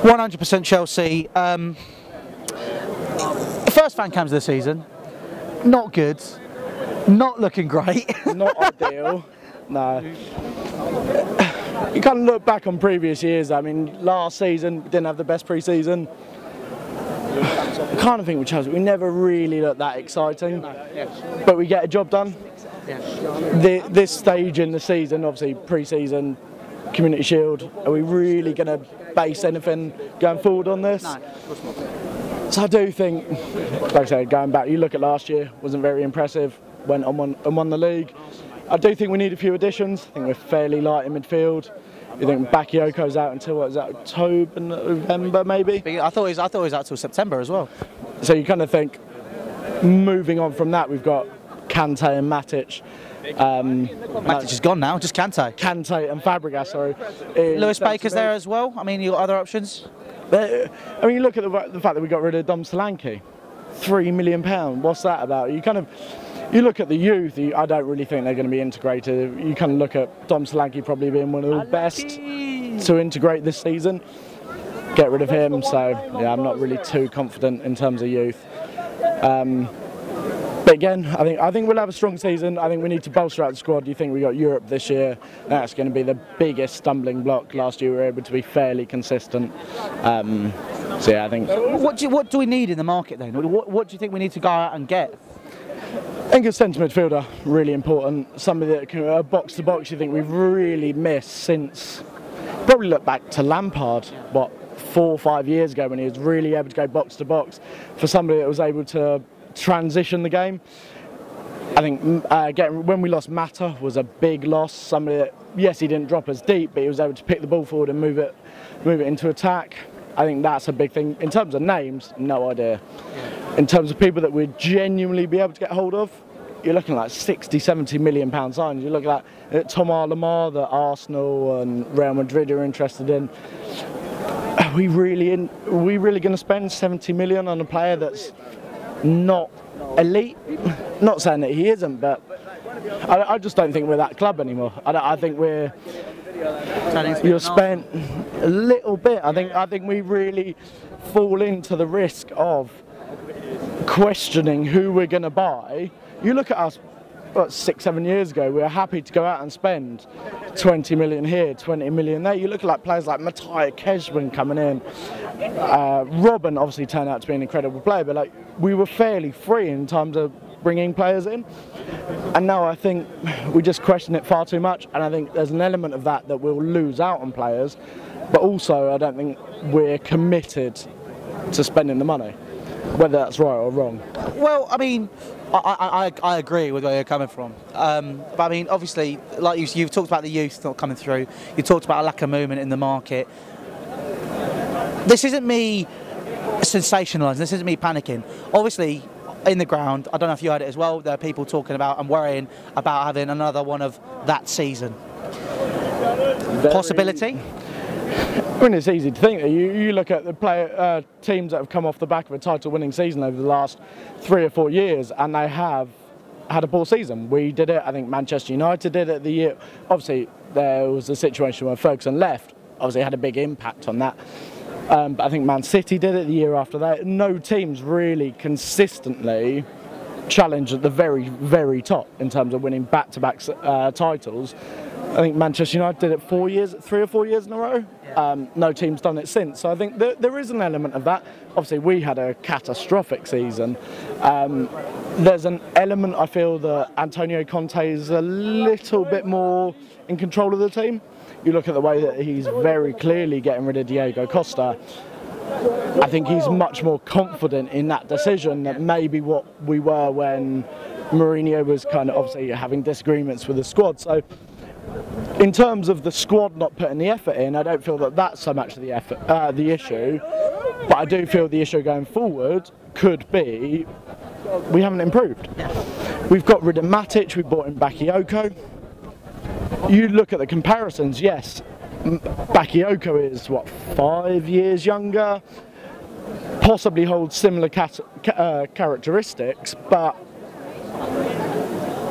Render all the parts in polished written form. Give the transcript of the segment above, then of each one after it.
100% Chelsea. First fan cams of the season, not good, not looking great. Not ideal, no. You kind of look back on previous years. I mean, last season we didn't have the best pre-season. I kind of think with Chelsea, we never really looked that exciting, but we get a job done. This stage in the season, obviously pre-season, Community Shield, are we really going to base anything going forward on this? No, of course not. So I do think, like I said, going back, you look at last year, wasn't very impressive, went on and won the league. I do think we need a few additions. I think we're fairly light in midfield. You think Bakayoko's out until, what is that, October, November maybe? I thought he was out till September as well. So you kind of think, moving on from that, we've got Kante and Matic. Matic is gone now, just Kante. Kante and Fabregas, sorry. Lewis Baker's there as well. I mean, you got other options. I mean, you look at the fact that we got rid of Dom Solanke, £3 million. What's that about? You look at the youth. I don't really think they're going to be integrated. You kind of look at Dom Solanke probably being one of the best to integrate this season. Get rid of him. So yeah, I'm not really too confident in terms of youth. But again, I think we'll have a strong season. I think we need to bolster out the squad. You think we got Europe this year? That's going to be the biggest stumbling block. Last year we were able to be fairly consistent. So yeah, I think. What do we need in the market then? What do you think we need to go out and get? I think a centre midfielder, really important. Somebody that can box to box. You think we've really missed since. Probably look back to Lampard. What, 4 or 5 years ago when he was really able to go box to box. For somebody that was able to transition the game. I think when we lost Mata was a big loss. Somebody that, yes, he didn't drop us deep, but he was able to pick the ball forward and move it into attack. I think that's a big thing. In terms of names, no idea. In terms of people that we'd genuinely be able to get hold of, you're looking at like 60, 70 million pound signs. You look at that Thomas Lemar that Arsenal and Real Madrid are interested in. Are we really going to spend 70 million on a player that's not elite? Not saying that he isn't, but I just don't think we're that club anymore. I think you're spent a little bit. I think we really fall into the risk of questioning who we're going to buy. You look at us, what, 6, 7 years ago, we were happy to go out and spend 20 million here, 20 million there. You look at like players like Matthias Keshman coming in. Robin obviously turned out to be an incredible player, but like we were fairly free in terms of bringing players in. And now I think we just question it far too much, and I think there's an element of that we'll lose out on players, but also I don't think we're committed to spending the money, whether that's right or wrong. Well, I mean, I agree with where you're coming from, but I mean, obviously, like you've talked about the youth not coming through. You talked about a lack of movement in the market. This isn't me sensationalising. This isn't me panicking. Obviously, in the ground, I don't know if you heard it as well. There are people talking about and worrying about having another one of that season. Possibility. I mean, it's easy to think that you look at the teams that have come off the back of a title-winning season over the last 3 or 4 years, and they have had a poor season. We did it. I think Manchester United did it the year. Obviously, there was a situation where Ferguson left. Obviously, had a big impact on that. But I think Man City did it the year after that. No teams really consistently challenged at the very, very top in terms of winning back-to-back titles. I think Manchester United did it 3 or 4 years in a row. No team's done it since. So I think there is an element of that. Obviously, we had a catastrophic season. There's an element, I feel, that Antonio Conte is a little bit more in control of the team. You look at the way that he's very clearly getting rid of Diego Costa. I think he's much more confident in that decision than maybe what we were when Mourinho was kind of obviously having disagreements with the squad. So in terms of the squad not putting the effort in, I don't feel that that's so much the issue. But I do feel the issue going forward could be we haven't improved. We've got rid of Matic, we brought in Bakayoko. You look at the comparisons, yes, Bakayoko is, what, 5 years younger, possibly holds similar characteristics, but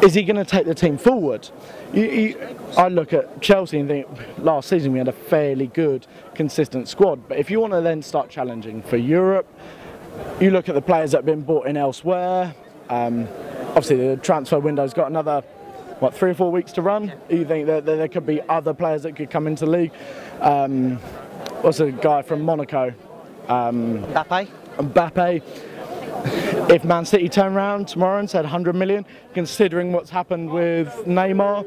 is he going to take the team forward? I look at Chelsea and think last season we had a fairly good, consistent squad. But if you want to then start challenging for Europe, you look at the players that have been bought in elsewhere. Obviously, the transfer window's got another, 3 or 4 weeks to run. You think that there could be other players that could come into the league? What's a guy from Monaco? Mbappe. If Man City turn around tomorrow and said 100 million, considering what's happened with Neymar,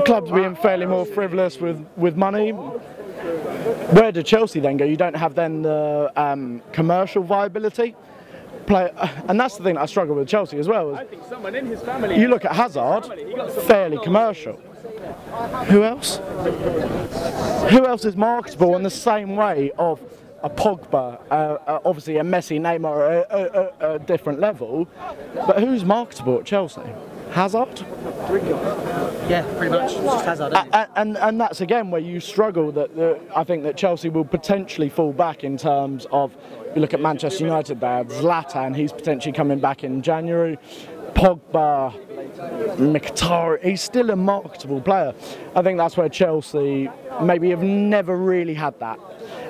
clubs being fairly more frivolous with money, where do Chelsea then go? You don't have then the commercial viability. And that's the thing that I struggle with Chelsea as well. You look at Hazard, fairly commercial. Who else? Who else is marketable in the same way of a Pogba, obviously a Messi, Neymar a different level, but who's marketable at Chelsea? Hazard? Yeah, pretty much. It's just Hazard, isn't it? And that's again where you struggle. I think that Chelsea will potentially fall back in terms of, you look at Manchester United, they have Zlatan, he's potentially coming back in January. Pogba, Mkhitaryan, he's still a marketable player. I think that's where Chelsea maybe have never really had that.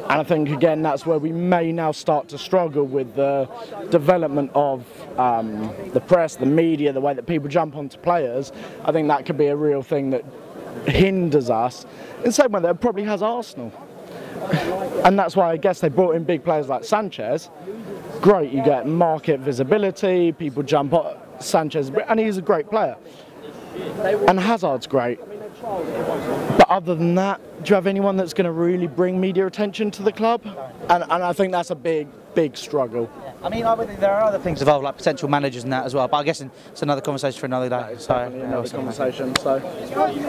And I think, again, that's where we may now start to struggle with the development of the press, the media, the way that people jump onto players. I think that could be a real thing that hinders us, in the same way that it probably has Arsenal. And that's why I guess they brought in big players like Sanchez. Great, you get market visibility, people jump on Sanchez, and he's a great player. And Hazard's great. But other than that, do you have anyone that's going to really bring media attention to the club? And I think that's a big struggle. Yeah. I mean, there are other things involved, like potential managers and that as well, but I guess it's another conversation for another day. That is definitely another conversation. So.